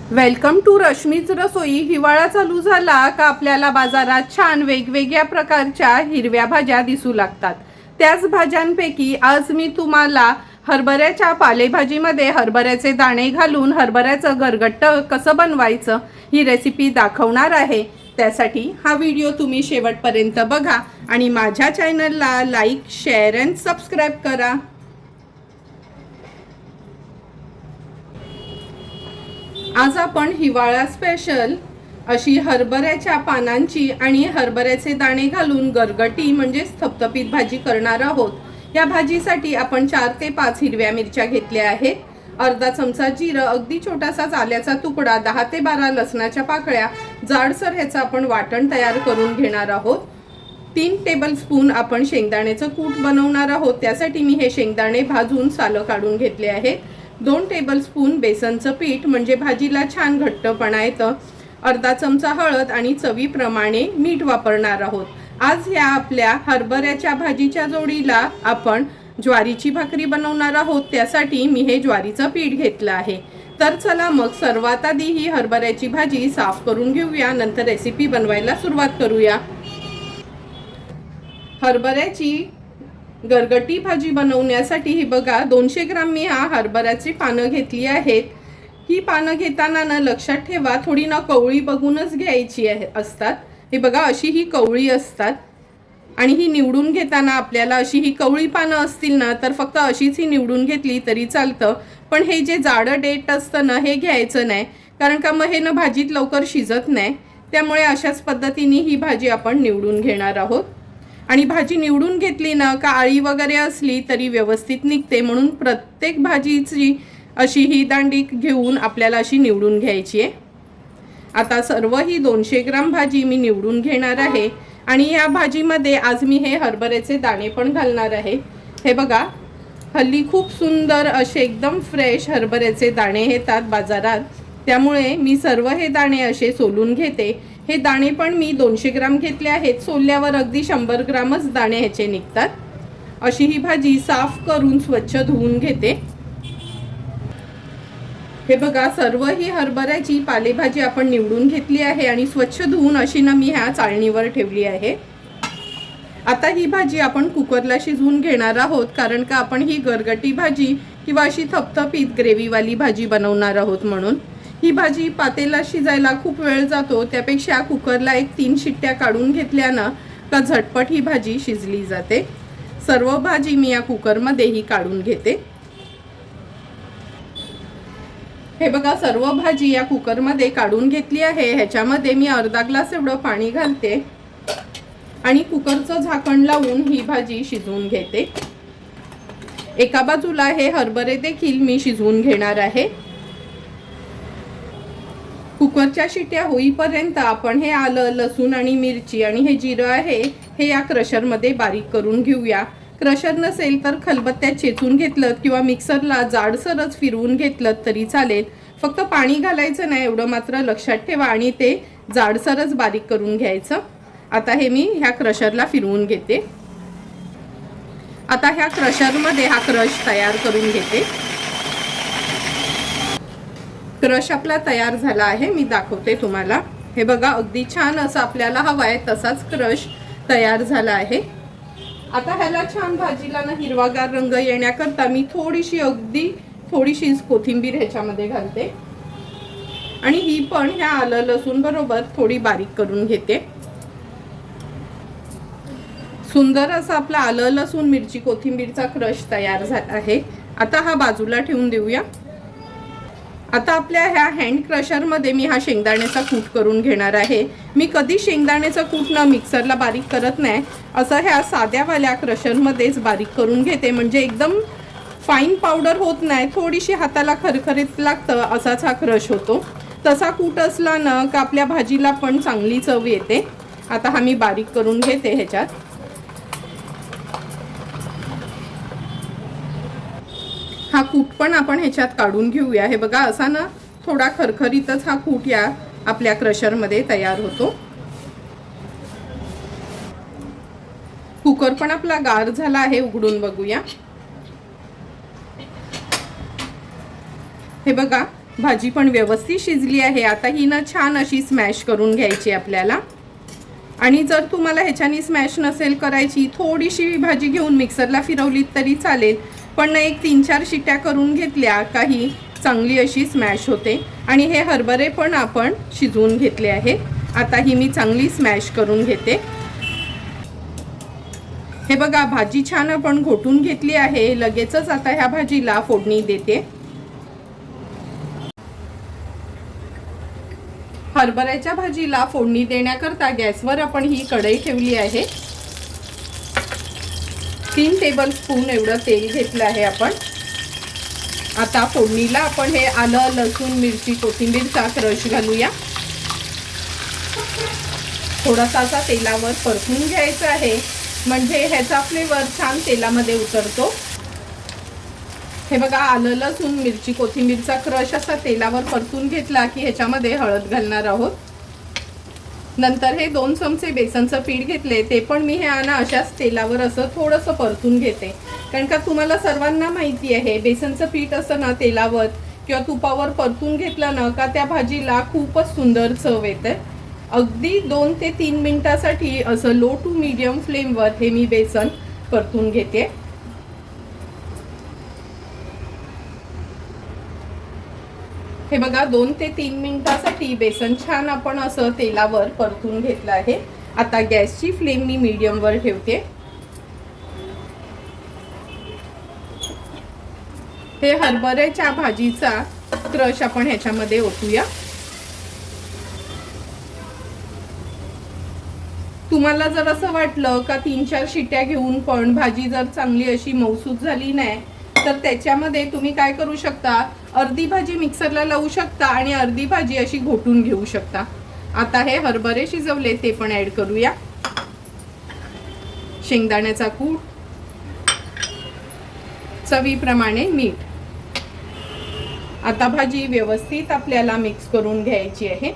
Welcome to रश्मीच रसोई। हिवाळा चालू झाला का आपल्याला बाजारात छान वेगवेगळ्या प्रकारच्या हिरव्या भाज्या दिसू लागतात। त्याच भाज्यांपैकी आज मी तुम्हाला हरभऱ्याच्या पालेभाजीमध्ये हरभऱ्याचे दाणे घालून हरभऱ्याचं गरगट्ट कसं बनवायचं ही रेसिपी दाखवणार आहे। त्यासाठी हा व्हिडिओ तुम्ही शेवटपर्यंत बघा आणि माझ्या चॅनलला लाईक, शेअर अँड सबस्क्राईब करा। आज आपण हिवाळा स्पेशल अशी हरभऱ्याच्या पानांची आणि हरभऱ्याचे दाणे घालून गरगटी म्हणजे थपथपीत भाजी करणार आहोत। या भाजीसाठी आपण 4 ते 5 हिरव्या मिरच्या घेतल्या आहेत, अर्धा चमचा जिरं, अगदी छोटासा आल्याचा तुकडा, 10 ते 12 लसणाच्या पाकळ्या, जाडसर ह्याचं आपण वाटण तयार करून घेणार आहोत। 3 टेबलस्पून आपण शेंगदाण्याचं कूट बनवणार आहोत। त्यासाठी मी हे शेंगदाणे भाजून सालं काढून घेतले आहेत। 2 टेबलस्पून बेसनचं पीठ म्हणजे भाजीला छान घट्टपणा येतं, अर्धा चमचा हळद आणि चवीप्रमाणे मीठ वापरणार आहोत। आज ह्या आपल्या हरभऱ्याच्या भाजीच्या जोडीला आपण ज्वारीची भाकरी बनवणार आहोत, त्यासाठी मी हे ज्वारीचं पीठ घेतलं आहे। तर चला मग सर्वात आधी ही हरभऱ्याची भाजी साफ करून घेऊया, नंतर रेसिपी बनवायला सुरुवात करूया। हरभऱ्याची गरगटी भाजी बनवण्यासाठी ही बघा 200 ग्राम मी हरभऱ्याची पानं घेतली आहेत। ही पानं घेताना ना लक्षात ठेवा थोडी ना कवळी बघूनच घ्यायची असतात। हे बघा अशी ही कवळी असतात आणि ही निवडून घेताना आपल्याला अशी ही कवळी पानं असतील ना तर फक्त अशीच ही निवडून घेतली तरी चालतं, पण हे जे जाडं डेट असतं ना हे घ्यायचं नाही, कारण का मग हे ना भाजीत लवकर शिजत नाही। त्यामुळे अशाच पद्धतीने ही भाजी आपण निवडून घेणार आहोत आणि भाजी निवडून घेतली ना का आळी वगैरे असली तरी व्यवस्थित निघते, म्हणून प्रत्येक भाजीची अशी ही दांडी घेऊन आपल्याला अशी निवडून घ्यायची आहे। आता सर्व ही 200 ग्राम भाजी मी निवडून घेणार आहे आणि या भाजीमध्ये आज मी हे हरभऱ्याचे दाणे पण घालणार आहे। हे बघा हल्ली खूप सुंदर असे एकदम फ्रेश हरभऱ्याचे दाणे येतात बाजारात, त्यामुळे मी सर्व हे दाणे असे सोलून घेते। हे दाणे पण मी 200 ग्राम घेतले आहेत, सोलल्यावर अगदी 100 ग्रामच दाणे ह्याचे निघतात। अशी ही भाजी साफ करून स्वच्छ धुवून घेते। हे बघा सर्व ही हरभऱ्याची पालेभाजी आपण निवडून घेतली आहे आणि स्वच्छ धुवून अशी ना मी ह्या चाळणीवर ठेवली आहे। आता ही भाजी आपण कुकरला शिजवून घेणार आहोत, कारण का आपण ही गरगटी भाजी किंवा अशी थपथपीत ग्रेव्हीवाली भाजी बनवणार आहोत, म्हणून ही भाजी पातेला शिजायला खूप वेळ जातो, त्यापेक्षा कुकरला 3 शिट्ट्या काढून घेतल्यानं का झटपट ही भाजी शिजली जाते। सर्व भाजी मी या कुकरमध्ये ही काढून घेते। हे बघा सर्व भाजी या कुकरमध्ये काढून घेतली आहे। ह्याच्यामध्ये मी अर्धा ग्लास एवढं पाणी घालते आणि कुकरचं झाकण लावून ही भाजी शिजवून घेते। एका बाजूला हे हरभरे देखील मी शिजवून घेणार आहे। कुकरच्या शिट्ट्या होईपर्यंत आपण हे आलं, लसूण आणि मिरची आणि हे जिरं आहे हे या क्रशरमध्ये बारीक करून घेऊया। क्रशर नसेल तर खलबत्त्यात चेचून घेतलं किंवा मिक्सरला जाडसरच फिरवून घेतलं तरी चालेल, फक्त पाणी घालायचं नाही एवढं मात्र लक्षात ठेवा आणि ते जाडसरच बारीक करून घ्यायचं। आता हे मी ह्या क्रशरला फिरवून घेते। आता ह्या क्रशरमध्ये हा क्रश तयार करून घेते। क्रश आपला तयार झाला आहे, मी दाखवते तुम्हाला। हे बघा अगदी छान असं आपल्याला हवा आहे तसाच क्रश तयार झाला आहे। आता ह्याला छान भाजीला ना हिरवागार रंग येण्याकरता मी अगदी थोडीशी कोथिंबीर ह्याच्यामध्ये घालते आणि ही पण ह्या आलं लसूण बरोबर थोडी बारीक करून घेते। सुंदर असा आपला आलं लसूण मिरची कोथिंबीरचा क्रश तयार झाला आहे। आता हा बाजूला ठेवून देऊया। आता आपल्या ह्या हँड क्रशरमध्ये मी हा शेंगदाण्याचा कूट करून घेणार आहे। मी कधी शेंगदाण्याचा कूट ना मिक्सरला बारीक करत नाही, असं ह्या साध्यावाल्या क्रशरमध्येच बारीक करून घेते, म्हणजे एकदम फाईन पावडर होत नाही, थोडीशी हाताला खरखरीत लागतं असाच हा क्रश होतो। तसा कूट असला ना का आपल्या भाजीला पण चांगली चव येते। आता हा मी बारीक करून घेते ह्याच्यात। हा कूट पण आपण ह्याच्यात काढून घेऊया। हे बघा असा ना थोडा खरखरीतच हा कूट या आपल्या क्रशरमध्ये तयार होतो। कुकर पण आपला गार झाला आहे, उघडून बघूया। हे बघा भाजी पण व्यवस्थित शिजली आहे। आता ही ना छान अशी स्मॅश करून घ्यायची आपल्याला। आणि जर तुम्हाला ह्याच्यानी स्मॅश नसेल करायची, थोडीशी भाजी घेऊन मिक्सरला फिरवलीत तरी चालेल, पण एक 3-4 शिट्ट्या करून घेतल्या काही चांगली अशी स्मॅश होते। आणि हे हरभरे पण आपण शिजवून घेतले आहे। आता ही मी चांगली स्मॅश करून घेते। हे बघा भाजी छान आपण घोटून घेतली आहे। लगेचच आता ह्या भाजीला फोडणी देते। हरभऱ्याच्या भाजीला फोडणी देण्याकरता गॅसवर आपण ही कढई ठेवली आहे। 3 टेबलस्पून एवढं तेल घेतलं आहे आपण। आता फोडणीला आपण हे आलं, लसूण, मिरची, कोथिंबीरचा क्रश घालूया। थोडासा असा तेलावर परतून घ्यायचा आहे, म्हणजे ह्याचा फ्लेवर छान तेलामध्ये उतरतो। हे बघा आलं, लसूण, मिरची, कोथिंबीरचा क्रश असा तेलावर परतून घेतला की ह्याच्यामध्ये हळद घालणार आहोत। नंतर हे 2 चमचे बेसनचं पीठ घेतले, ते पण मी हे अशाच तेलावर असं थोडंसं परतून घेते। कारण का तुम्हाला सर्वांना माहिती आहे बेसनचं पीठ असं ना तेलावर किंवा तुपावर परतून घेतलं ना का त्या भाजीला खूपच सुंदर चव येते। अगदी 2 ते 3 मिनिटासाठी असं लो टू मीडियम फ्लेमवर हे मी बेसन परतून घेते। हे बघा 2 ते 3 मिनिटासाठी बेसन छान आपण असं तेलावर परतून घेतलं आहे। आता गॅसची फ्लेम मी मीडियम वर ठेवते। हे हरभऱ्याच्या भाजीचा क्रश आपण ह्याच्यामध्ये ओतूया। तुम्हाला जर असं वाटलं का 3-4 शिट्ट्या घेऊन पण भाजी जर चांगली अशी मऊसूत झाली नाही, तर त्याच्यामध्ये तुम्ही काय करू शकता, अर्धी भाजी मिक्सरला लावू शकता आणि अर्धी भाजी अशी घोटून घेऊ शकता। आता हे हरभरे शिजवले ते पण ऍड करूया। शेंगदाण्याचा कूट, चवीप्रमाणे मीठ। आता भाजी व्यवस्थित आपल्याला मिक्स करून घ्यायची आहे।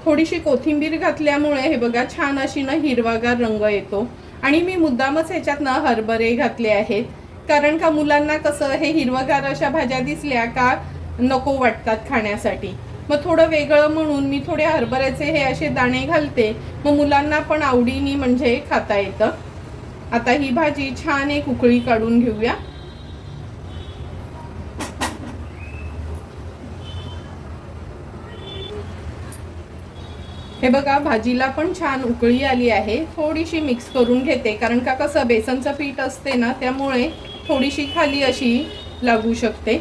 थोडीशी कोथिंबीर घातल्यामुळे हे बघा छान अशी ना हिरवागार रंग येतो। आणि मी मुद्दामच ह्याच्यात ना हरभरे घातले आहेत, कारण का मुलांना कसं हे हिरवगार अशा भाज्या दिसल्या का नको वाटतात खाण्यासाठी। मग थोडं वेगळं म्हणून मी थोडे हरभऱ्याचे हे असे दाणे घालते, मग मुलांना पण आवडीने म्हणजे खाता येतं। आता ही भाजी छान एक उकळी काढून घेऊया। हे बघा भाजीला पण छान उकळी आली आहे। थोडीशी मिक्स करून घेते, कारण का कसं बेसनचं पीठ असते ना त्यामुळे थोडीशी खाली अशी लागू शकते।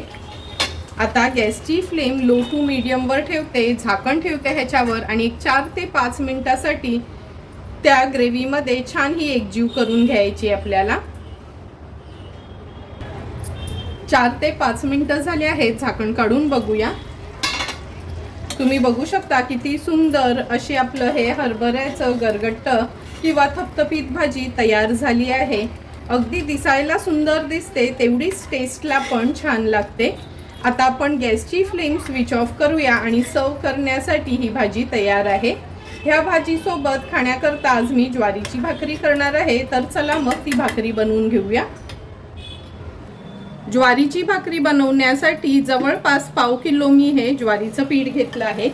आता गॅसची फ्लेम लो टू मीडियम वर ठेवते, झाकण ठेवते ह्याच्यावर आणि 4 ते 5 मिनिटासाठी त्या ग्रेव्हीमध्ये छान ही एकजीव करून घ्यायची आपल्याला। 4 ते 5 मिनिटं झाली आहेत, झाकण काढून बघूया। तुम्ही बघू शकता किती सुंदर अशी आपलं हे हरभऱ्याचं गरगट्ट किंवा थपथपीत भाजी तयार झाली आहे। अगदी दिसायला सुंदर दिसते, तेवढीच टेस्टला पण छान लागते। आता आपण गॅसची फ्लेम स्विच ऑफ करूया आणि सर्व करण्यासाठी ही भाजी तयार आहे। ह्या भाजीसोबत खाण्याकरता आज मी ज्वारीची भाकरी करणार आहे, तर चला मग ती भाकरी बनवून घेऊया। ज्वारीची भाकरी बनवण्यासाठी जवळपास पाव किलो मी हे ज्वारीचं पीठ घेतलं आहे।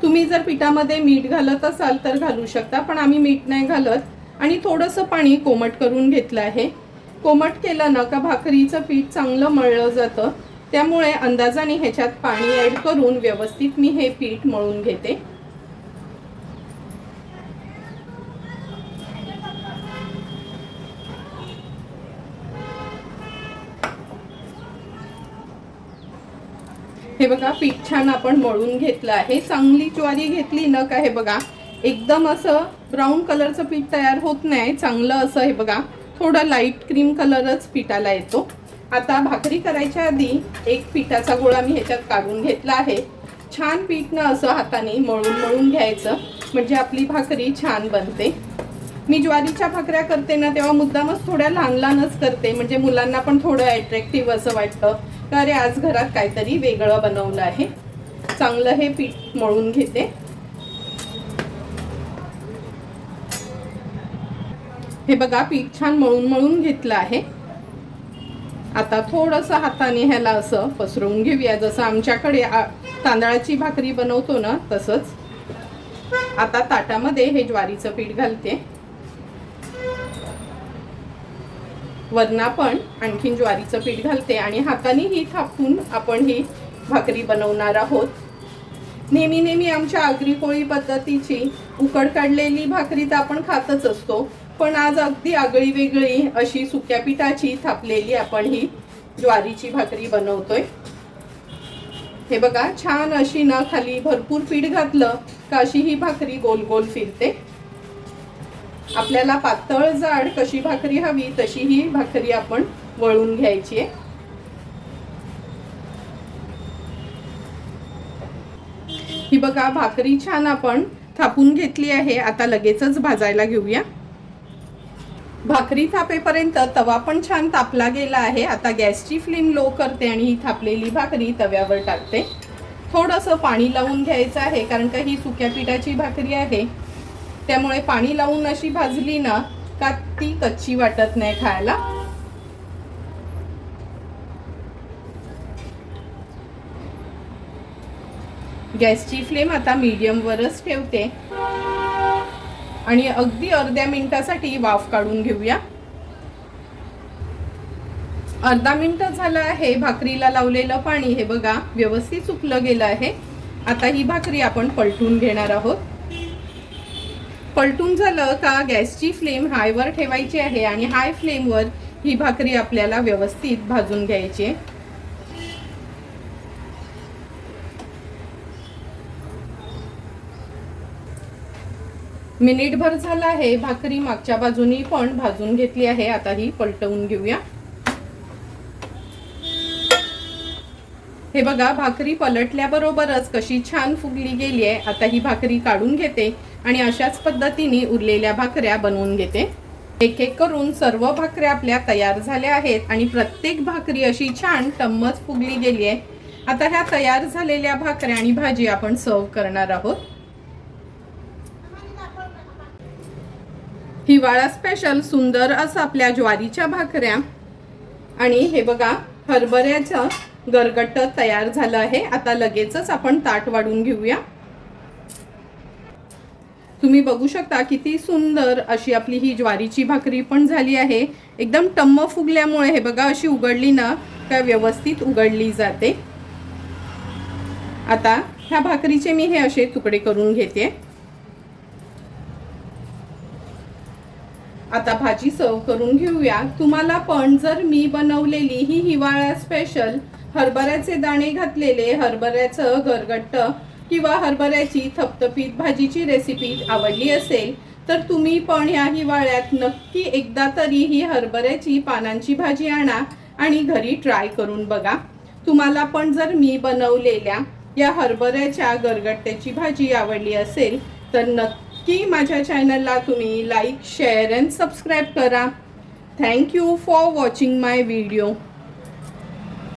तुम्ही जर पिठामध्ये मीठ घालत असाल तर घालू शकता, पण आम्ही मीठ नाही घालत। आणि थोडंसं पाणी कोमट करून घेतलं आहे। कोमट केलं ना का भाकरीचं पीठ चांगलं मळलं जातं, त्यामुळे अंदाजाने ह्याच्यात पाणी ॲड करून व्यवस्थित मी हे पीठ मळून घेते। हे बघा पीठ छान आपण मळून घेतलं आहे। चांगली ज्वारी घेतली ना का हे बघा एकदम असं ब्राऊन कलरचं पीठ तयार होत नाही, चांगलं असं हे बघा थोडा लाईट क्रीम कलरच पिठाला येतो। आता भाकरी करायच्या आधी एक पिठाचा गोळा मी ह्याच्यात काढून घेतला आहे। छान पीठ ना असं हाताने मळून घ्यायचं, म्हणजे आपली भाकरी छान बनते। मी ज्वारीच्या भाकऱ्या करते ना तेव्हा मुद्दामच थोड्या लहान लहानच करते, म्हणजे मुलांना पण थोडं अट्रॅक्टिव्ह असं वाटतं, अरे आज घरात काहीतरी वेगळं बनवलं आहे। चांगलं हे पीठ मळून घेते। हे बघा पीठ छान मळून घेतलं आहे। आता थोडंसं हाताने ह्याला असं पसरवून घेऊया, जसं आमच्याकडे तांदळाची भाकरी बनवतो ना तसंच. आता ताटामध्ये हे ज्वारीचं पीठ घालते. वरना पण आणखीन ज्वारीचं पीठ घालते आणि हाताने ही थापून आपण ही भाकरी बनवणार आहोत. नेहमी आमच्या आगरी कोळी पद्धतीची उकड काढलेली भाकरी तर आपण खातच असतो, पण आज अगदी आगळी वेगळी अशी सुक्या पिठाची थापलेली आपण ही ज्वारीची भाकरी बनवतोय. हे बघा, छान अशी ना खाली भरपूर पीठ घातलं का अशी ही भाकरी गोल गोल फिरते. आपल्याला पातळ जाड कशी भाकरी हवी तशी ही भाकरी आपण वळून घ्यायची आहे. ही बघा, भाकरी छान आपण थापून घेतली आहे. आता लगेचच भाजायला घेऊया. भाकरी थापेपर्यंत तवा पण छान तापला गेला आहे. आता गॅसची फ्लेम लो करते आणि ही थापलेली भाकरी तव्यावर टाकते. थोडंसं पाणी लावून घ्यायचं आहे, कारण का ही सुक्या पिठाची भाकरी आहे, त्यामुळे पाणी लावून अशी भाजली ना का ती कच्ची वाटत नाही खायला. गॅसची फ्लेम आता मीडियम वरच ठेवते आणि अगदी अर्ध्या मिनिटासाठी वाफ काढून घेऊया. अर्धा मिनिट झालं आहे. भाकरीला लावलेलं पाणी हे बघा व्यवस्थित सुकलं गेलं आहे. आता ही भाकरी आपण पलटून घेणार आहोत. पलटून झालं का गॅसची फ्लेम हायवर ठेवायची आहे आणि हाय फ्लेमवर ही भाकरी आपल्याला व्यवस्थित भाजून घ्यायची आहे. मिनिटभर झाला आहे. भाकरी मागच्या बाजूनी पण भाजून घेतली आहे. आता ही पलटवून घेऊया. हे बघा, भाकरी पलटल्याबरोबरच कशी छान फुगली गेली आहे. आता ही भाकरी काढून घेते आणि अशाच पद्धतीने उरलेल्या भाकऱ्या बनवून घेते. एक एक करून सर्व भाकऱ्या आपल्या तयार झाल्या आहेत आणि प्रत्येक भाकरी अशी छान टम्मच फुगली गेली आहे. आता ह्या तयार झालेल्या भाकऱ्या आणि भाजी आपण सर्व करणार आहोत. हिवाळा स्पेशल सुंदर असं आपल्या ज्वारीच्या भाकऱ्या आणि हे बघा हरभऱ्याचं गरगट तयार झालं आहे. आता लगेचच आपण ताट वाढून घेऊया. तुम्ही बघू शकता किती सुंदर अशी आपली ही ज्वारीची भाकरी पण झाली आहे. एकदम टम्म फुगल्यामुळे हे बघा अशी उघडली ना का व्यवस्थित उघडली जाते. आता ह्या भाकरीचे मी हे असे तुकडे करून घेते. आता भाजी सर्व करून घेऊया. तुम्हाला पण जर मी बनवलेली ही हिवाळा स्पेशल हरभऱ्याचे दाणे घातलेले हरभऱ्याचं गरगट्ट किंवा हरभऱ्याची थपथपीत भाजीची रेसिपी आवडली असेल तर तुम्ही पण या हिवाळ्यात नक्की एकदा तरी ही हरभऱ्याची पानांची भाजी आणा आणि घरी ट्राय करून बघा. तुम्हाला पण जर मी बनवलेल्या या हरभऱ्याच्या गरगट्ट्याची भाजी आवडली असेल तर नक्की माझ्या चॅनलला तुम्ही लाईक, शेअर अँड सबस्क्राईब करा. Thank you for watching my video.